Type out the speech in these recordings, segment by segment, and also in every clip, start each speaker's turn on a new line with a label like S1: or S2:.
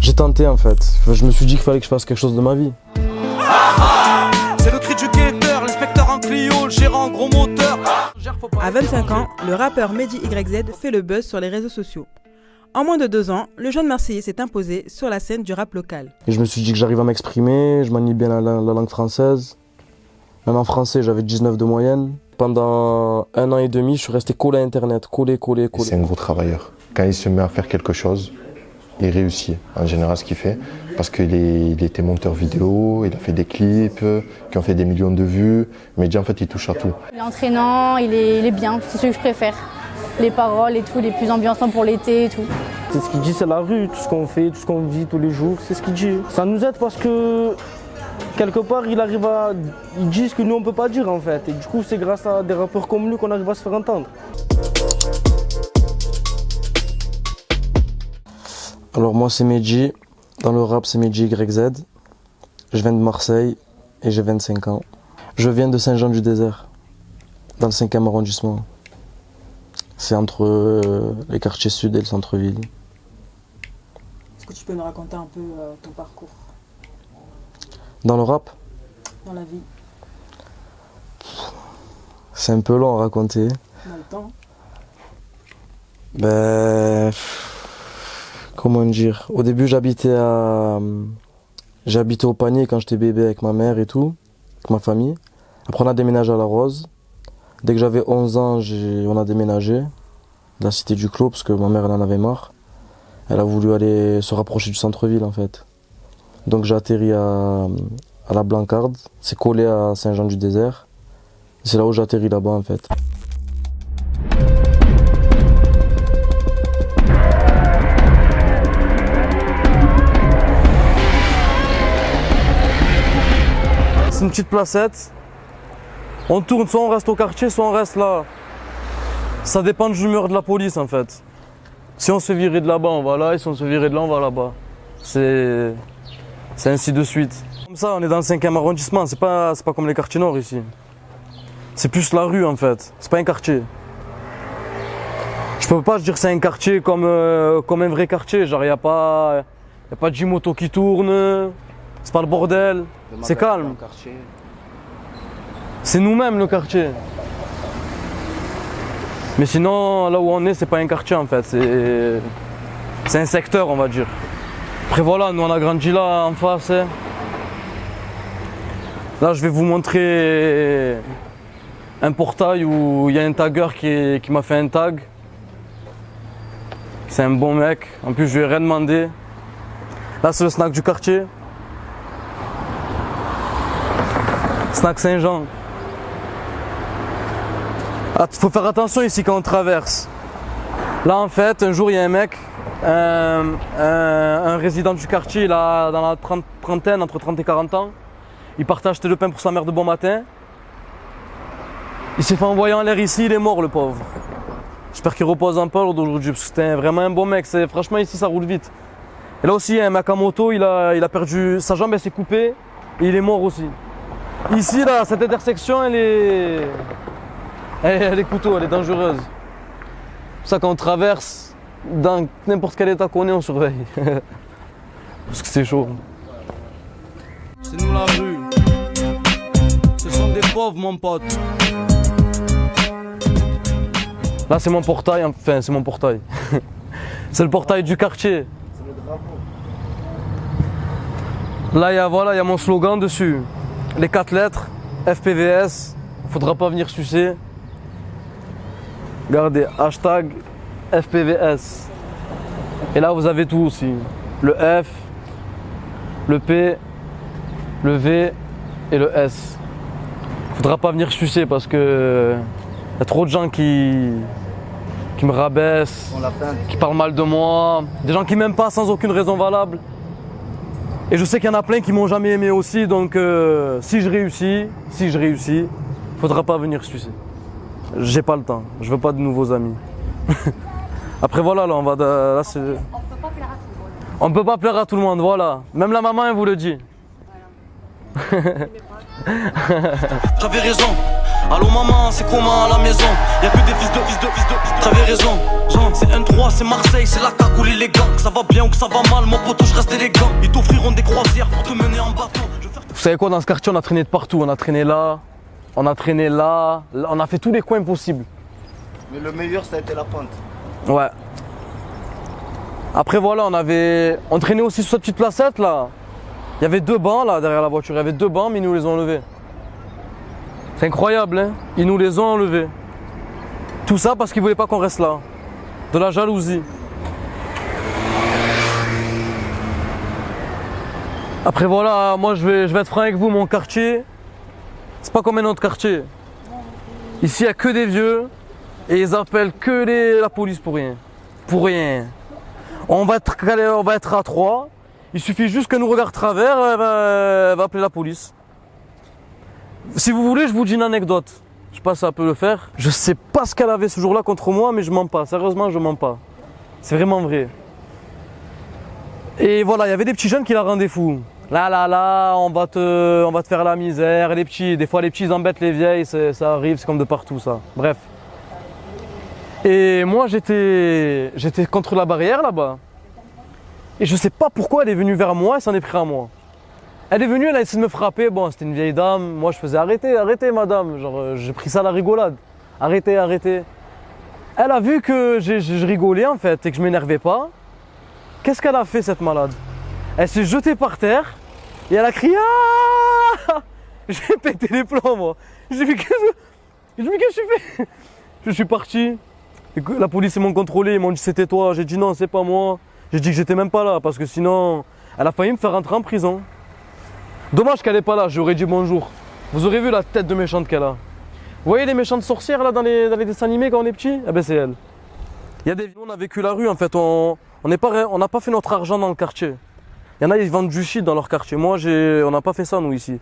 S1: J'ai tenté en fait. Je me suis dit qu'il fallait que je fasse quelque chose de ma vie.
S2: C'est le cri du guetteur, l'inspecteur en Clio, le gérant en gros moteur.
S3: À 25 ans, le rappeur Mehdi YZ fait le buzz sur les réseaux sociaux. En moins de 2 ans, le jeune Marseillais s'est imposé sur la scène du rap local.
S1: Et je me suis dit que j'arrive à m'exprimer, je manie bien la langue française. Même en français, j'avais 19 de moyenne. Pendant 1 an et demi, je suis resté collé à Internet, collé.
S4: C'est un gros travailleur. Quand il se met à faire quelque chose, il réussit en général ce qu'il fait. Parce qu'il était monteur vidéo, il a fait des clips qui ont fait des millions de vues. Mais déjà, en fait, il touche à tout.
S5: Il est entraînant, il est bien, c'est ce que je préfère. Les paroles et tout, les plus ambiançants pour l'été et tout.
S6: C'est ce qu'il dit, c'est la rue, tout ce qu'on fait, tout ce qu'on vit tous les jours, c'est ce qu'il dit. Ça nous aide parce que quelque part, ils disent ce que nous on peut pas dire en fait. Et du coup, c'est grâce à des rappeurs comme lui qu'on arrive à se faire entendre.
S1: Alors moi c'est Mehdi, dans le rap c'est Mehdi YZ. Je viens de Marseille et j'ai 25 ans. Je viens de Saint-Jean-du-Désert, dans le 5e arrondissement. C'est entre les quartiers sud et le centre-ville.
S3: Est-ce que tu peux nous raconter un peu ton parcours
S1: Dans le rap,
S3: dans la vie?
S1: c'est un peu long à raconter.
S3: On a le temps.
S1: Comment dire? Au début j'habitais au Panier quand j'étais bébé avec ma mère et tout, avec ma famille. Après on a déménagé à La Rose. Dès que j'avais 11 ans, on a déménagé de la cité du Clos parce que ma mère elle en avait marre. Elle a voulu aller se rapprocher du centre-ville en fait. Donc j'ai atterri à la Blancarde, c'est collé à Saint-Jean-du-Désert. C'est là où j'ai atterri là-bas en fait. C'est une petite placette. On tourne, soit on reste au quartier, soit on reste là. Ça dépend de l'humeur de la police en fait. Si on se fait virer de là-bas, on va là, et si on se fait virer de là, on va là-bas. C'est ainsi de suite. Comme ça, on est dans le 5e arrondissement, c'est pas comme les quartiers nord ici. C'est plus la rue en fait, c'est pas un quartier. Je peux pas dire que c'est un quartier comme un vrai quartier, genre y a pas de J-moto qui tourne, c'est pas le bordel, c'est calme. C'est nous-mêmes le quartier. Mais sinon, là où on est, c'est pas un quartier en fait, c'est un secteur on va dire. Après voilà, nous on a grandi là en face. Hein. Là je vais vous montrer un portail où il y a un tagueur qui m'a fait un tag. C'est un bon mec, en plus je lui ai rien demandé. Là c'est le snack du quartier. Snack Saint-Jean. Ah, faut faire attention ici quand on traverse. Là en fait, un jour il y a un mec, un résident du quartier, il a dans la trentaine, entre 30 et 40 ans. Il partait acheter le pain pour sa mère de bon matin. Il s'est fait envoyer en l'air ici, il est mort le pauvre. J'espère qu'il repose un peu aujourd'hui parce que c'était vraiment un bon mec. Franchement ici ça roule vite. Et là aussi il y a un mec à moto, il a perdu, sa jambe elle s'est coupée et il est mort aussi. Ici là, cette intersection elle est couteau, elle est dangereuse. C'est pour ça quand on traverse, dans n'importe quel état qu'on est, on surveille. Parce que c'est chaud.
S2: C'est nous la rue. Ce sont des pauvres mon pote.
S1: Là c'est mon portail, enfin c'est mon portail. C'est le portail du quartier.
S6: C'est le drapeau.
S1: Là il y a mon slogan dessus. Les 4 lettres, FPVS, faudra pas venir sucer. Regardez, hashtag FPVS. Et là vous avez tout aussi. Le F, le P, le V et le S. Faudra pas venir sucer parce que y a trop de gens qui me rabaissent, qui parlent mal de moi, des gens qui m'aiment pas sans aucune raison valable. Et je sais qu'il y en a plein qui m'ont jamais aimé aussi, donc si je réussis, faudra pas venir sucer. J'ai pas le temps, je veux pas de nouveaux amis. Après voilà, là on va là c'est. On peut pas plaire à tout le monde, voilà. Même la maman elle vous le dit.
S2: J'avais raison, Allô maman, c'est comment à la maison? Y'a que des fils de. T'avais raison, Jean, c'est N3, c'est Marseille, c'est la cagoule et les gangs. Que ça va bien ou que ça va mal, mon poteau, je reste élégant. Ils t'offriront des croisières pour te mener en bateau.
S1: Vous savez quoi, dans ce quartier, on a traîné de partout. On a traîné là, on a traîné là, on a fait tous les coins possibles.
S7: Mais le meilleur, ça a été la pente.
S1: Ouais. Après voilà, on traînait aussi sur cette petite placette là. Il y avait 2 bancs là derrière la voiture, il y avait 2 bancs mais ils nous les ont enlevés. C'est incroyable hein, ils nous les ont enlevés. Tout ça parce qu'ils voulaient pas qu'on reste là. De la jalousie. Après voilà, moi je vais être franc avec vous, mon quartier, c'est pas comme un autre quartier. Ici il n'y a que des vieux et ils appellent que la police pour rien. Pour rien. On va être à 3. Il suffit juste qu'elle nous regarde travers, elle va appeler la police. Si vous voulez, je vous dis une anecdote. Je sais pas si ça peut le faire. Je sais pas ce qu'elle avait ce jour-là contre moi, mais je mens pas. Sérieusement, je mens pas. C'est vraiment vrai. Et voilà, il y avait des petits jeunes qui la rendaient fou. Là, on va te faire la misère. Des fois les petits ils embêtent les vieilles, ça arrive, c'est comme de partout ça. Bref. Et moi j'étais contre la barrière là-bas. Et je sais pas pourquoi elle est venue vers moi, elle s'en est pris à moi. Elle est venue, elle a essayé de me frapper, bon c'était une vieille dame, moi je faisais arrêtez madame, genre j'ai pris ça à la rigolade. Arrêtez. Elle a vu que je rigolais en fait et que je m'énervais pas. Qu'est-ce qu'elle a fait cette malade? Elle s'est jetée par terre et elle a crié ah. J'ai pété les plombs moi. J'ai dit qu'est-ce que je fais? Je suis parti. La police ils m'ont contrôlé, ils m'ont dit c'était toi. J'ai dit non c'est pas moi. J'ai dit que j'étais même pas là parce que sinon elle a failli me faire rentrer en prison. Dommage qu'elle est pas là, j'aurais dit bonjour. Vous aurez vu la tête de méchante qu'elle a. Vous voyez les méchantes sorcières là dans les dessins animés quand on est petit? Eh ben c'est elle. Il y a des on a vécu la rue en fait, on n'a pas fait notre argent dans le quartier. Il y en a ils vendent du shit dans leur quartier. Moi on n'a pas fait ça nous ici.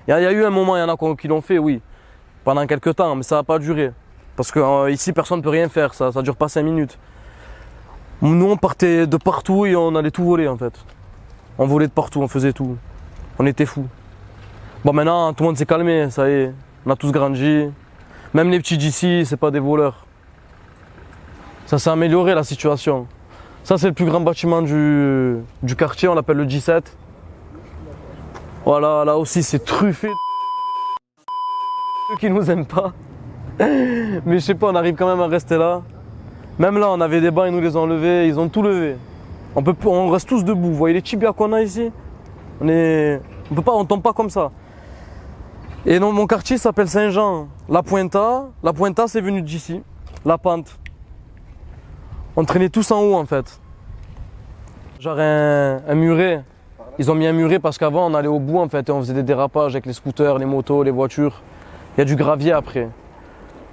S1: Il y a eu un moment, il y en a qui l'ont fait, oui. Pendant quelques temps, mais ça n'a pas duré. Parce que ici personne ne peut rien faire, ça dure pas 5 minutes. Nous on partait de partout et on allait tout voler en fait. On volait de partout, on faisait tout. On était fous. Bon maintenant tout le monde s'est calmé, ça y est, on a tous grandi. Même les petits d'ici, c'est pas des voleurs. Ça s'est amélioré la situation. Ça c'est le plus grand bâtiment du quartier, on l'appelle le J7. Voilà, là aussi c'est truffé. Ceux qui nous aiment pas. Mais je sais pas, on arrive quand même à rester là. Même là, on avait des bancs, ils nous les ont enlevés, ils ont tout levé. On reste tous debout. Vous voyez les tibias qu'on a ici? On tombe pas comme ça. Et non, mon quartier s'appelle Saint-Jean. La Puenta c'est venu d'ici. La Pente. On traînait tous en haut en fait. Genre un muret. Ils ont mis un muret parce qu'avant on allait au bout en fait et on faisait des dérapages avec les scooters, les motos, les voitures. Il y a du gravier après.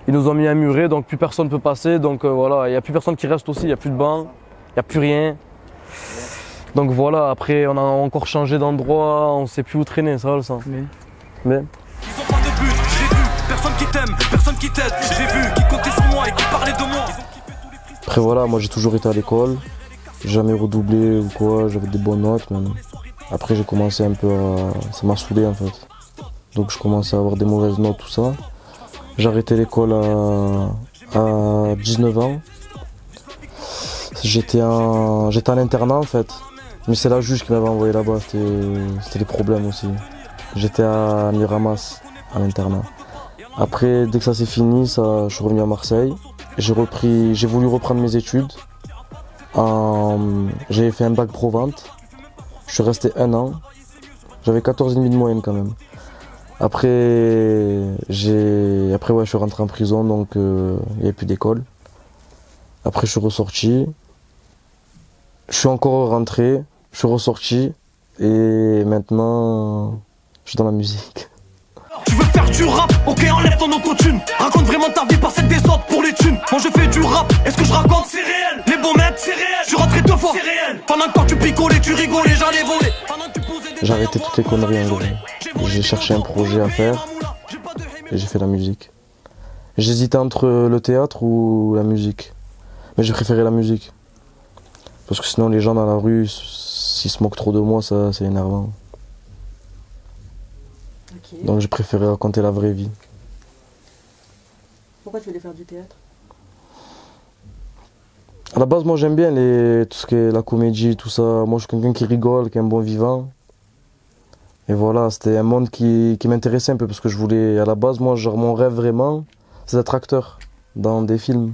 S1: Ils nous ont mis un muret donc plus personne ne peut passer. Donc voilà, il n'y a plus personne qui reste aussi, il n'y a plus de banc, il n'y a plus rien. Donc voilà, après on a encore changé d'endroit, on ne sait plus où traîner, ça va le sang. Mais...
S2: Ils ont pas de but, j'ai vu, personne qui t'aime, personne qui t'aide. J'ai vu, qui comptait sur moi et qui parlait de moi.
S6: Après voilà, moi j'ai toujours été à l'école, j'ai jamais redoublé ou quoi, j'avais des bonnes notes même. Après j'ai commencé un peu à... ça m'a saoulé en fait. Donc je commençais à avoir des mauvaises notes, tout ça. J'ai arrêté l'école à 19 ans. J'étais en internat en fait. Mais c'est la juge qui m'avait envoyé là-bas, c'était des problèmes aussi. J'étais à Miramas, à l'internat. Après, dès que ça s'est fini, je suis revenu à Marseille. J'ai voulu reprendre mes études. J'ai fait un bac pro-vente. Je suis resté 1 an. J'avais 14,5 de moyenne quand même. Après, je suis rentré en prison, donc il n'y avait plus d'école. Après, je suis ressorti. Je suis encore rentré, je suis ressorti. Et maintenant, je suis dans la musique.
S2: Tu veux faire du rap? Ok, enlève ton autotune. Raconte vraiment ta vie par celle des autres pour les thunes. Moi je fais du rap, est-ce que je raconte? C'est réel. Les beaux mètres, c'est réel. Je suis rentré 2 fois, c'est réel. Pendant que toi tu picolais, tu rigolais, j'allais voler.
S6: J'ai arrêté toutes les conneries en gros. J'ai cherché un projet à faire et j'ai fait la musique. J'hésitais entre le théâtre ou la musique. Mais j'ai préféré la musique. Parce que sinon les gens dans la rue, s'ils se moquent trop de moi, ça c'est énervant. Okay. Donc j'ai préféré raconter la vraie vie.
S3: Pourquoi tu voulais faire du théâtre?
S6: À la base, moi j'aime bien tout ce qui est la comédie, tout ça. Moi je suis quelqu'un qui rigole, qui est un bon vivant. Et voilà, c'était un monde qui m'intéressait un peu parce que je voulais, à la base, moi, genre, mon rêve vraiment, c'est d'être acteur dans des films.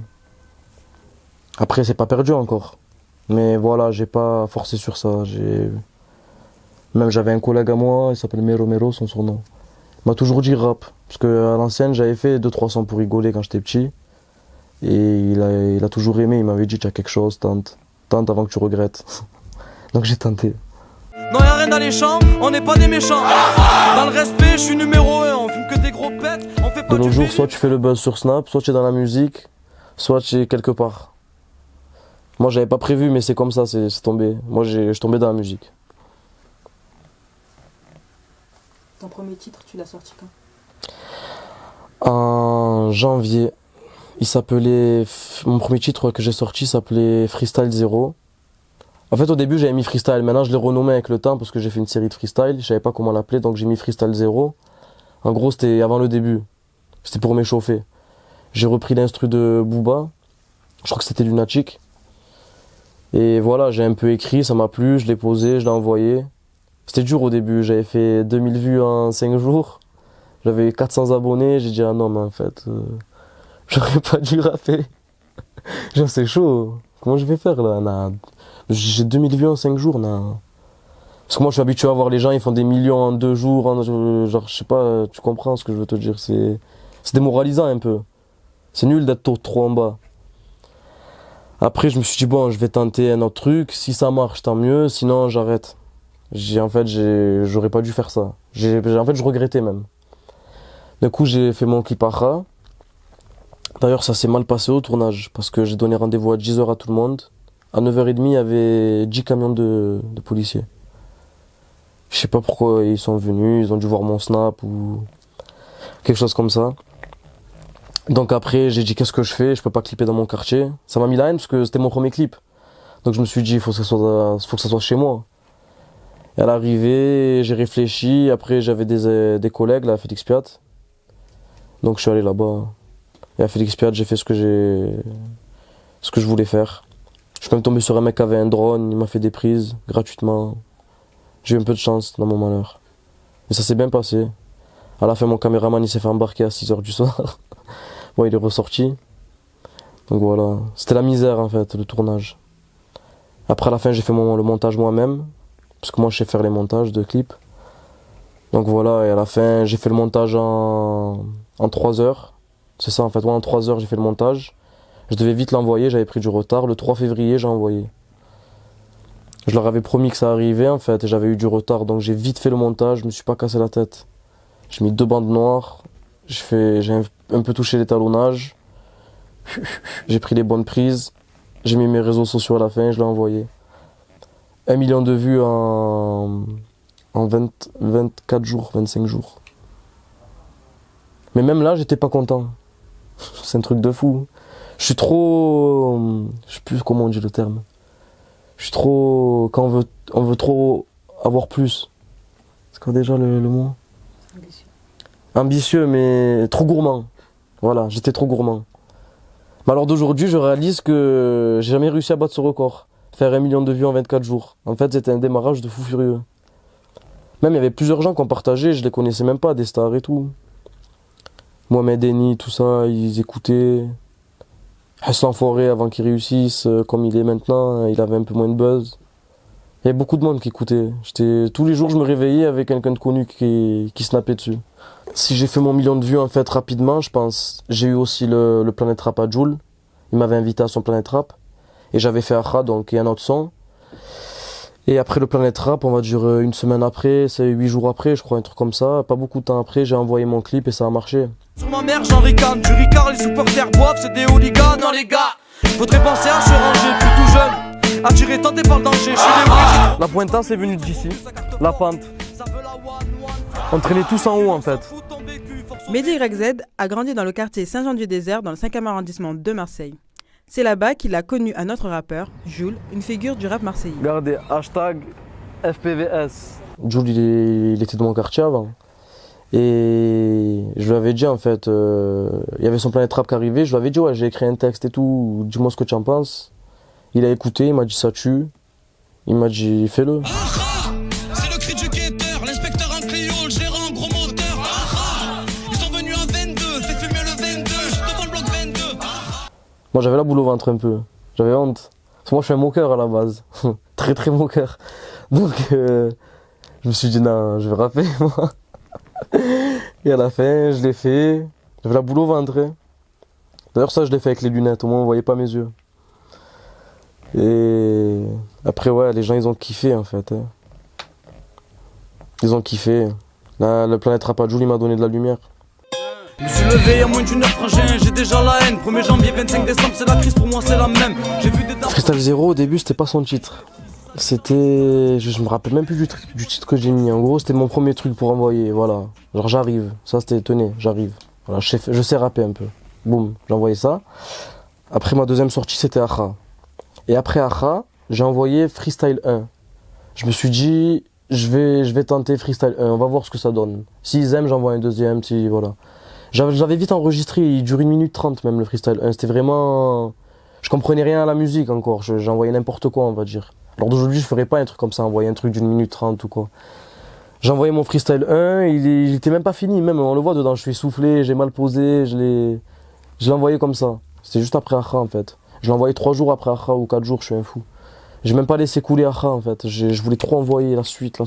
S6: Après, c'est pas perdu encore. Mais voilà, j'ai pas forcé sur ça. Même j'avais un collègue à moi, il s'appelle Mero Mero, son surnom. Il m'a toujours dit rap. Parce qu'à l'ancienne, j'avais fait 2-3 sons pour rigoler quand j'étais petit. Et il a toujours aimé, il m'avait dit tu as quelque chose, tente. Tente avant que tu regrettes. Donc j'ai tenté.
S2: Non, y'a rien d'alléchant, on n'est pas des méchants. Dans le respect, je suis numéro 1, on fume que des gros pets, on fait pas
S6: De nos
S2: du
S6: jours,
S2: billet.
S6: soit tu fais le buzz sur Snap, soit tu es dans la musique, soit tu es quelque part. Moi, j'avais pas prévu, mais c'est comme ça, c'est tombé. Moi, je suis tombé dans la musique.
S3: Ton premier titre, tu l'as sorti quand?
S6: En janvier, mon premier titre que j'ai sorti s'appelait Freestyle 0. En fait, au début, j'avais mis Freestyle. Maintenant, je l'ai renommé avec le temps parce que j'ai fait une série de freestyle. Je savais pas comment l'appeler, donc j'ai mis Freestyle 0. En gros, c'était avant le début. C'était pour m'échauffer. J'ai repris l'instru de Booba. Je crois que c'était Lunatic. Et voilà, j'ai un peu écrit, ça m'a plu, je l'ai posé, je l'ai envoyé. C'était dur au début, j'avais fait 2000 vues en 5 jours. J'avais 400 abonnés, j'ai dit ah non mais en fait, j'aurais pas dû rapper. Genre c'est chaud, comment je vais faire là? J'ai 2000 vues en 5 jours. Parce que moi je suis habitué à voir les gens, ils font des millions en 2 jours, genre je sais pas, tu comprends ce que je veux te dire, c'est démoralisant un peu. C'est nul d'être trop en bas. Après je me suis dit bon je vais tenter un autre truc, si ça marche tant mieux, sinon j'arrête. J'aurais pas dû faire ça. En fait je regrettais même. Du coup j'ai fait mon clip à Ra. D'ailleurs ça s'est mal passé au tournage parce que j'ai donné rendez-vous à 10h à tout le monde. À 9h30 il y avait 10 camions de policiers. Je sais pas pourquoi ils sont venus, ils ont dû voir mon snap ou quelque chose comme ça. Donc après j'ai dit qu'est-ce que je fais, je peux pas clipper dans mon quartier. Ça m'a mis la haine parce que c'était mon premier clip. Donc je me suis dit il faut que ça soit chez moi. Et à l'arrivée j'ai réfléchi, après j'avais des collègues là à Félix Piat. Donc je suis allé là-bas. Et à Félix Piat j'ai fait ce que je voulais faire. Je suis même tombé sur un mec qui avait un drone, il m'a fait des prises gratuitement. J'ai eu un peu de chance dans mon malheur. Et ça s'est bien passé. À la fin, mon caméraman il s'est fait embarquer à 6h du soir. Bon, il est ressorti. Donc voilà. C'était la misère en fait, le tournage. Après, à la fin, j'ai fait le montage moi-même. Parce que moi, je sais faire les montages de clips. Donc voilà, et à la fin, j'ai fait le montage en 3 heures. C'est ça en fait, en 3 heures, j'ai fait le montage. Je devais vite l'envoyer, j'avais pris du retard. Le 3 février, j'ai envoyé. Je leur avais promis que ça arrivait en fait, et j'avais eu du retard, donc j'ai vite fait le montage, je me suis pas cassé la tête. J'ai mis 2 bandes noires, j'ai un peu touché l'étalonnage, j'ai pris les bonnes prises, j'ai mis mes réseaux sociaux à la fin et je l'ai envoyé. 1 million de vues en 24 jours, 25 jours. Mais même là, j'étais pas content. C'est un truc de fou. Je suis trop... Je sais plus comment on dit le terme. Je suis trop... Quand on veut trop avoir plus. C'est quoi déjà le mot?
S3: Ambitieux.
S6: Ambitieux, mais trop gourmand. Voilà, j'étais trop gourmand. Mais alors d'aujourd'hui, je réalise que j'ai jamais réussi à battre ce record. Faire 1 million de vues en 24 jours. En fait, c'était un démarrage de fou furieux. Même il y avait plusieurs gens qui ont partagé, je les connaissais même pas, des stars et tout. Mohamed Eni, tout ça, ils écoutaient. Hassan Forêt, avant qu'il réussisse, comme il est maintenant, il avait un peu moins de buzz. Il y avait beaucoup de monde qui écoutait. Tous les jours, je me réveillais avec quelqu'un de connu qui snappait dessus. Si j'ai fait mon 1 million de vues en fait rapidement, je pense, j'ai eu aussi le Planet Rap à Jul. Il m'avait invité à son Planet Rap. Et j'avais fait Akra, donc il y a un autre son. Et après le Planet Rap, on va dire 1 semaine après, c'est 8 jours après, je crois, un truc comme ça. Pas beaucoup de temps après, j'ai envoyé mon clip et ça a marché.
S2: Sur ma mère, j'en ricane, du ricard, les supporters boivent, c'est des hooligans. Non les gars, faudrait penser à se ranger, plus tout jeune. Attiré, tenté par le danger, je suis des
S1: La pointa, c'est venu d'ici. La pente. On traînait tous en haut en fait.
S3: Mehdi YZ a grandi dans le quartier Saint-Jean-du-Désert dans le 5e arrondissement de Marseille. C'est là-bas qu'il a connu un autre rappeur, Jul, une figure du rap marseillais.
S1: Regardez, hashtag FPVS.
S6: Jul, il était de mon quartier avant. Et je lui avais dit en fait, il y avait son Planète Rap qui arrivait, je lui avais dit ouais j'ai écrit un texte et tout, dis-moi ce que tu en penses. Il a écouté, il m'a dit ça tue, il m'a dit fais-le.
S2: C'est le cri du guetteur, l'inspecteur en Clio, le gérant en gros moteur. Ils sont venus à 22, fais fumer le 22, je suis devant le bloc 22.
S6: Moi j'avais la boule au ventre un peu, j'avais honte. Parce que moi je suis un moqueur à la base, très très moqueur. Donc je me suis dit non, je vais rapper moi. Et à la fin je l'ai fait, j'avais la boule au ventre. Hein. D'ailleurs ça je l'ai fait avec les lunettes, au moins on voyait pas mes yeux. Et après ouais, les gens ils ont kiffé en fait. Hein. Ils ont kiffé. Là, le Planète Rap il m'a donné de la lumière.
S2: Je me suis levé il y a moins d'une heure frangin, j'ai déjà la haine. 1er janvier, 25 décembre, c'est la crise, pour moi c'est la même. J'ai vu des dames.
S6: Freestyle 0 au début c'était pas son titre. C'était. Je me rappelle même plus du titre que j'ai mis. En gros c'était mon premier truc pour envoyer, voilà. Genre j'arrive. Ça c'était tenez, j'arrive. Voilà, je sais rapper un peu. Boum, j'ai envoyé ça. Après ma deuxième sortie c'était Acha. Et après Acha, j'ai envoyé Freestyle 1. Je me suis dit, je vais tenter Freestyle 1, on va voir ce que ça donne. S'ils aiment, j'envoie un deuxième, si voilà. J'avais vite enregistré, il dure 1 minute 30 même le Freestyle 1. C'était vraiment. Je comprenais rien à la musique encore, j'envoyais n'importe quoi, on va dire. Alors d'aujourd'hui, je ferais pas un truc comme ça, envoyer un truc d'1 minute 30 ou quoi. J'ai envoyé mon Freestyle 1, il était même pas fini, même on le voit dedans, je suis essoufflé, j'ai mal posé, je l'ai envoyé comme ça. C'était juste après Acha en fait. Je l'ai envoyé 3 jours après Acha ou 4 jours, je suis un fou. J'ai même pas laissé couler Acha en fait, je voulais trop envoyer la suite.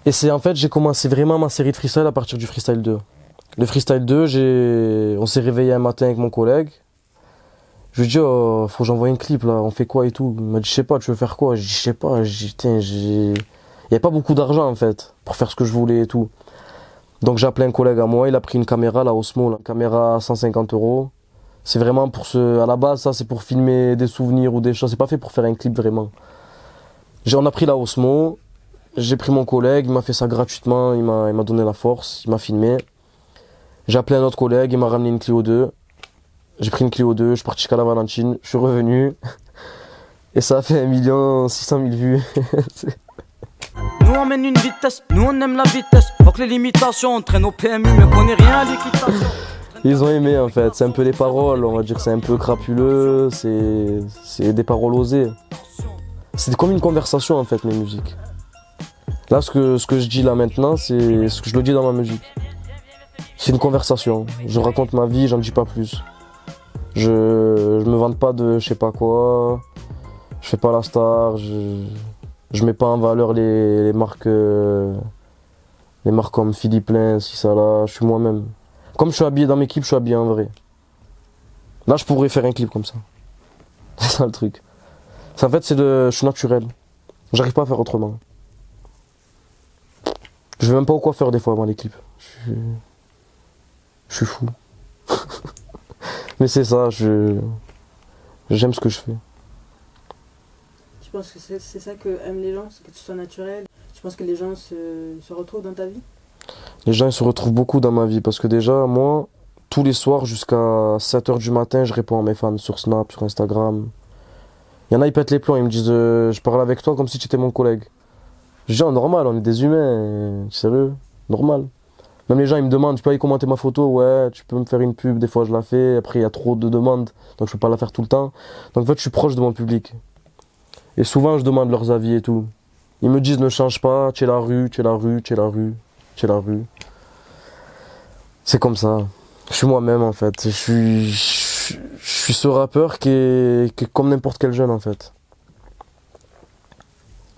S6: Et c'est en fait, j'ai commencé vraiment ma série de freestyle à partir du Freestyle 2. Le Freestyle 2, on s'est réveillé un matin avec mon collègue. Je lui ai dit, oh, faut que j'envoie un clip là, on fait quoi et tout. Il m'a dit, je sais pas, tu veux faire quoi? Je dis, je sais pas, il y a pas beaucoup d'argent en fait, pour faire ce que je voulais et tout. Donc j'ai appelé un collègue à moi, il a pris une caméra, la Osmo, une caméra à 150 €. C'est vraiment pour à la base, ça c'est pour filmer des souvenirs ou des choses, c'est pas fait pour faire un clip vraiment. On a pris la Osmo, j'ai pris mon collègue, il m'a fait ça gratuitement, il m'a donné la force, il m'a filmé. J'ai appelé un autre collègue, il m'a ramené une Clio 2. J'ai pris une Clio 2, je suis parti jusqu'à la Valentine, je suis revenu. Et ça a fait 1 600 000 vues.
S2: Nous on mène une vitesse, nous on aime la vitesse. Faut que les limitations, on traîne au PMU, mais on connaît rien à l'équitation.
S6: Ils ont aimé en fait, c'est un peu les paroles, on va dire que c'est un peu crapuleux, c'est des paroles osées. C'est comme une conversation en fait mes musiques. Là ce que je dis là maintenant, c'est ce que je le dis dans ma musique. C'est une conversation, je raconte ma vie, j'en dis pas plus. Je me vante pas de je sais pas quoi, je fais pas la star, je mets pas en valeur les marques comme Philippe Plein, si ça là, je suis moi-même. Comme je suis habillé dans mes clips, je suis habillé en vrai. Là, je pourrais faire un clip comme ça. C'est ça le truc. En fait, je suis naturel. J'arrive pas à faire autrement. Je vais même pas au coiffeur des fois avant les clips. Je suis fou. Mais c'est ça, j'aime ce que je fais.
S3: Tu penses que c'est ça que aiment les gens, c'est que tu sois naturel? Tu penses que les gens se retrouvent dans ta vie?
S6: Les gens ils se retrouvent beaucoup dans ma vie parce que déjà, moi, tous les soirs jusqu'à 7 h du matin, je réponds à mes fans sur Snap, sur Instagram. Il y en a, ils pètent les plombs, ils me disent je parle avec toi comme si tu étais mon collègue. Je dis normal, on est des humains, sérieux, normal. Même les gens ils me demandent, tu peux aller commenter ma photo? Ouais, tu peux me faire une pub, des fois je la fais, après il y a trop de demandes, donc je peux pas la faire tout le temps. Donc en fait je suis proche de mon public. Et souvent je demande leurs avis et tout. Ils me disent ne change pas, tu es la rue, tu es la rue, tu es la rue. C'est la rue. C'est comme ça. Je suis moi-même en fait. Je suis ce rappeur qui est comme n'importe quel jeune en fait.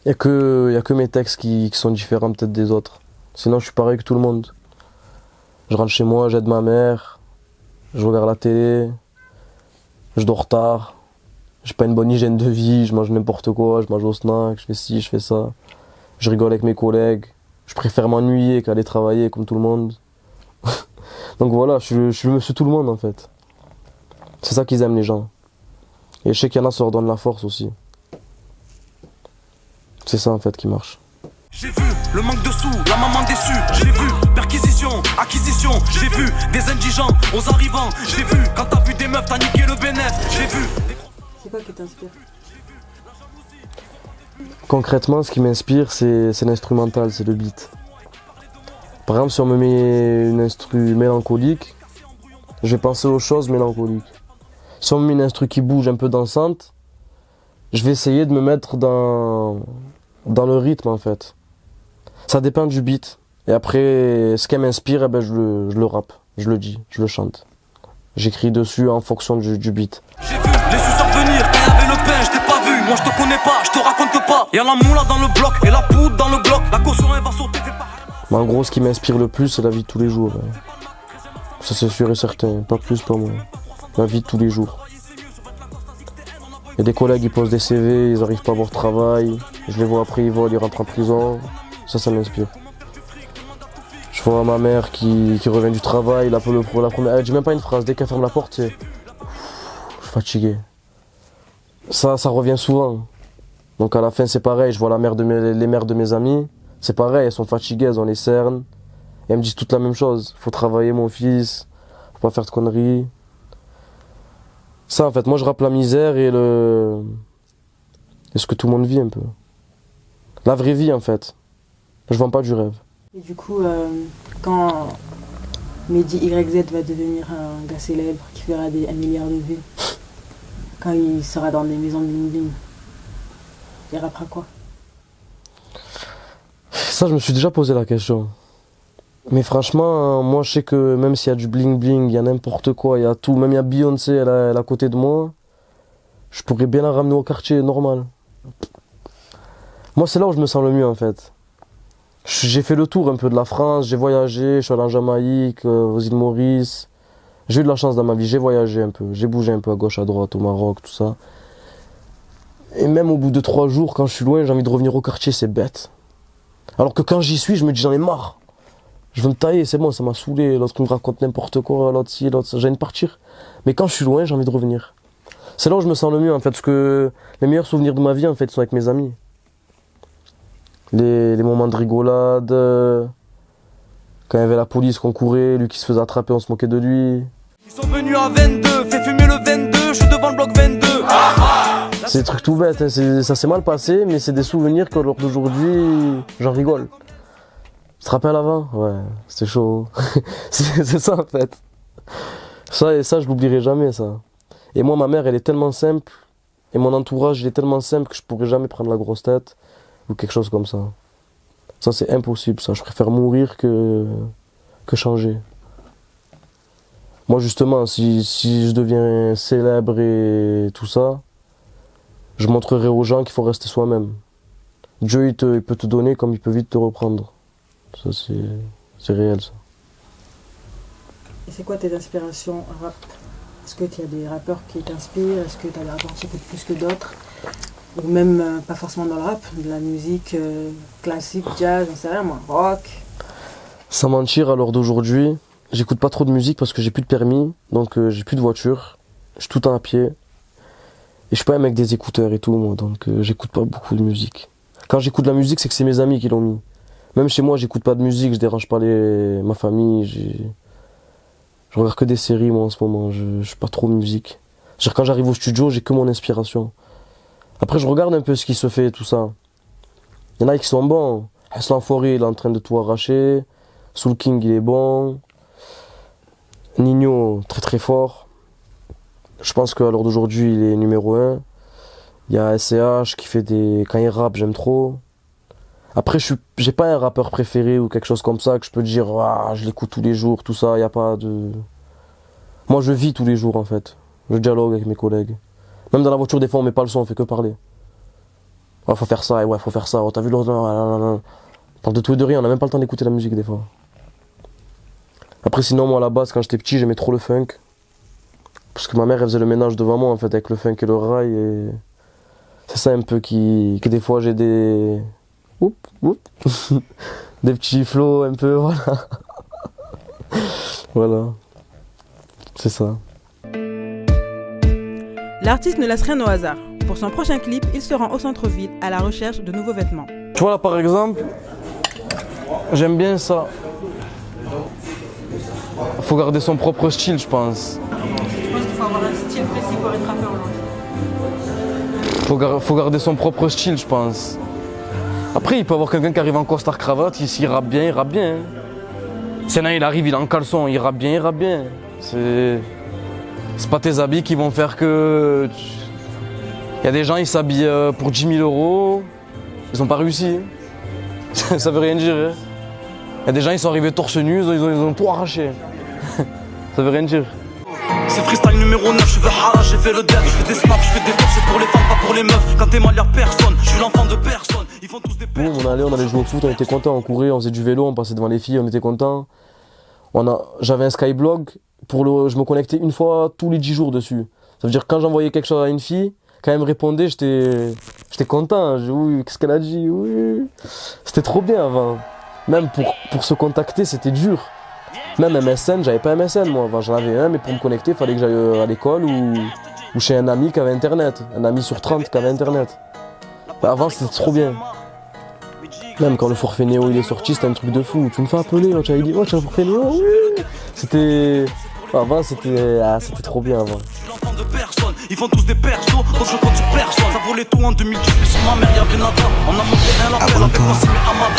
S6: Il y a que mes textes qui sont différents peut-être des autres. Sinon je suis pareil que tout le monde. Je rentre chez moi, j'aide ma mère, je regarde la télé, je dors tard, j'ai pas une bonne hygiène de vie, je mange n'importe quoi, je mange au snack, je fais ci, je fais ça. Je rigole avec mes collègues. Je préfère m'ennuyer qu'aller travailler comme tout le monde. Donc voilà, je suis monsieur tout le monde en fait. C'est ça qu'ils aiment les gens. Et je sais qu'il y en a, ça leur donne la force aussi. C'est ça en fait qui marche.
S2: J'ai vu le manque de sous, la maman déçue. J'ai vu perquisition, acquisition. J'ai vu des indigents aux arrivants. J'ai vu quand t'as vu des meufs, t'as niqué le bénéf. J'ai vu.
S3: C'est quoi qui t'inspire?
S6: Concrètement, ce qui m'inspire, c'est l'instrumental, c'est le beat.
S1: Par exemple, si on me met une instru mélancolique, je vais penser aux choses mélancoliques. Si on me met une instru qui bouge un peu dansante, je vais essayer de me mettre dans le rythme en fait. Ça dépend du beat. Et après, ce qui m'inspire, eh ben, je le rappe, je le dis, je le chante. J'écris dessus en fonction du beat.
S2: J'ai vu les suceurs venir, quand y'avait le pain, je t'ai pas vu. Moi je te connais pas, je te raconte pas. Y'a la moula dans le bloc et la poudre dans le bloc. La caution elle va sauter, fais pas.
S1: Mais en gros, ce qui m'inspire le plus, c'est la vie de tous les jours. Ça c'est sûr et certain, pas plus, pas moins. La vie de tous les jours. Il y a des collègues, ils posent des CV, ils n'arrivent pas à avoir de travail. Je les vois après, ils volent, ils rentrent en prison. Ça m'inspire. Je vois ma mère qui revient du travail, la première... Elle dit même pas une phrase, dès qu'elle ferme la porte, c'est... Je suis fatigué. Ça revient souvent. Donc à la fin, c'est pareil, je vois les mères de mes amis. C'est pareil, elles sont fatiguées, elles ont les cernes. Et elles me disent toutes la même chose. Faut travailler, mon fils. Faut pas faire de conneries. Ça, en fait, moi, je rappe la misère et ce que tout le monde vit un peu. La vraie vie, en fait. Je vends pas du rêve.
S3: Et du coup, quand Mehdi YZ va devenir un gars célèbre qui fera 1 milliard de vues, quand il sera dans des maisons de bling-bling, il rappera quoi?
S1: Ça, je me suis déjà posé la question. Mais franchement, moi, je sais que même s'il y a du bling-bling, il y a n'importe quoi, il y a tout, même il y a Beyoncé, elle est à côté de moi, je pourrais bien la ramener au quartier normal. Moi, c'est là où je me sens le mieux, en fait. J'ai fait le tour un peu de la France, j'ai voyagé, je suis allé en Jamaïque, aux îles Maurice. J'ai eu de la chance dans ma vie, j'ai voyagé un peu, j'ai bougé un peu à gauche, à droite, au Maroc, tout ça. Et même au bout de 3 jours, quand je suis loin, j'ai envie de revenir au quartier, c'est bête. Alors que quand j'y suis, je me dis j'en ai marre. Je veux me tailler, c'est bon, ça m'a saoulé, l'autre me raconte n'importe quoi, l'autre ci, l'autre ça, j'ai envie de partir. Mais quand je suis loin, j'ai envie de revenir. C'est là où je me sens le mieux en fait, parce que les meilleurs souvenirs de ma vie en fait sont avec mes amis. Les moments de rigolade, quand il y avait la police qu'on courait, lui qui se faisait attraper, on se moquait de lui.
S2: Ils sont venus à 22, fais fumer le 22, je suis devant le bloc 22.
S1: C'est des trucs tout bêtes, hein, ça s'est mal passé, mais c'est des souvenirs que lors d'aujourd'hui, j'en rigole. Tu te rappelles avant? Ouais, c'était chaud. c'est ça en fait. Ça, je l'oublierai jamais ça. Et moi, ma mère, elle est tellement simple, et mon entourage, il est tellement simple que je pourrais jamais prendre la grosse tête. Ou quelque chose comme ça. Ça c'est impossible ça, je préfère mourir que changer. Moi justement, si je deviens célèbre et tout ça, je montrerai aux gens qu'il faut rester soi-même. Dieu il peut te donner comme il peut vite te reprendre. Ça c'est réel ça.
S3: Et c'est quoi tes inspirations rap? Est-ce que tu as des rappeurs qui t'inspirent? Est-ce que tu as des rappeurs qui t'écoutent plus que d'autres? Ou même pas forcément dans le rap, de la musique classique, jazz, j'en sais rien moi, rock.
S1: Sans mentir, à l'heure d'aujourd'hui, j'écoute pas trop de musique parce que j'ai plus de permis, donc j'ai plus de voiture, je suis tout le temps à pied. Et je suis pas un mec des écouteurs et tout moi, donc j'écoute pas beaucoup de musique. Quand j'écoute de la musique, c'est que c'est mes amis qui l'ont mis. Même chez moi, j'écoute pas de musique, je dérange pas ma famille, je regarde que des séries moi en ce moment, je suis pas trop musique. C'est-à-dire quand j'arrive au studio, j'ai que mon inspiration. Après, je regarde un peu ce qui se fait, tout ça. Il y en a qui sont bons. Hassan l'Enfoiré, il est en train de tout arracher. Soul King, il est bon. Nino, très très fort. Je pense qu'à l'heure d'aujourd'hui, il est numéro 1. Il y a SCH qui fait des... Quand il rappe, j'aime trop. Après, j'ai pas un rappeur préféré ou quelque chose comme ça que je peux dire, ah, je l'écoute tous les jours, tout ça. Il n'y a pas de... Moi, je vis tous les jours, en fait. Je dialogue avec mes collègues. Même dans la voiture, des fois, on met pas le son, on fait que parler. Ah, faut faire ça, et ouais, faut faire ça. Oh, t'as vu l'autre? On parle de tout et de rien, on n'a même pas le temps d'écouter la musique, des fois. Après, sinon, moi, à la base, quand j'étais petit, j'aimais trop le funk. Parce que ma mère, elle faisait le ménage devant moi, en fait, avec le funk et le rail. Et c'est ça un peu que des fois, j'ai des... Oup, oup. Des petits flots, un peu, voilà. Voilà. C'est ça.
S3: L'artiste ne laisse rien au hasard. Pour son prochain clip, il se rend au centre-ville à la recherche de nouveaux vêtements.
S1: Tu vois là par exemple, j'aime bien ça. Faut garder son propre style, je pense.
S3: Je pense qu'il faut avoir un style précis pour être rappeur aujourd'hui.
S1: Faut garder son propre style, je pense. Après, il peut y avoir quelqu'un qui arrive en costard cravate, s'il rappe bien, il rappe bien. Hein. Sinon, il arrive, il est en caleçon, il rappe bien, il rappe bien. C'est pas tes habits qui vont faire que. Il y a des gens, ils s'habillent pour 10 000 €, ils ont pas réussi. Ça veut rien dire. Hein. Il y a des gens, ils sont arrivés torse nu, ils ont tout arraché. Ça veut rien dire.
S2: C'est freestyle numéro 9, je veux hara, j'ai fait le dev. Je fais des snaps, je fais des tops, c'est pour les femmes, pas pour les meufs. Quand t'es mal, y'a personne, je suis l'enfant de personne. Ils font tous des
S1: Nous, on allait jouer au foot, on était contents, on courait, on faisait du vélo, on passait devant les filles, on était contents. J'avais un Skyblog, je me connectais une fois tous les 10 jours dessus. Ça veut dire que quand j'envoyais quelque chose à une fille, quand elle me répondait, j'étais content. Oui, qu'est-ce qu'elle a dit? Oui. C'était trop bien avant. Même pour se contacter, c'était dur. Même MSN, j'avais pas MSN moi. Enfin, j'en avais un, mais pour me connecter, il fallait que j'aille à l'école ou chez un ami qui avait internet. Un ami sur 30 qui avait internet. Avant, c'était trop bien. Même quand le forfait Néo il est sorti, c'était un truc de fou. Tu me fais appeler, tu avais dit, oh, tu as un forfait Néo? Oui. C'était. Avant, c'était trop bien avant.
S2: l'enfant de personne, ils font tous des persos, donc je compte sur personne. Ça volait tout en 2018, sur ma mère y'avait nada. On a monté un label avec Nassim et Amada.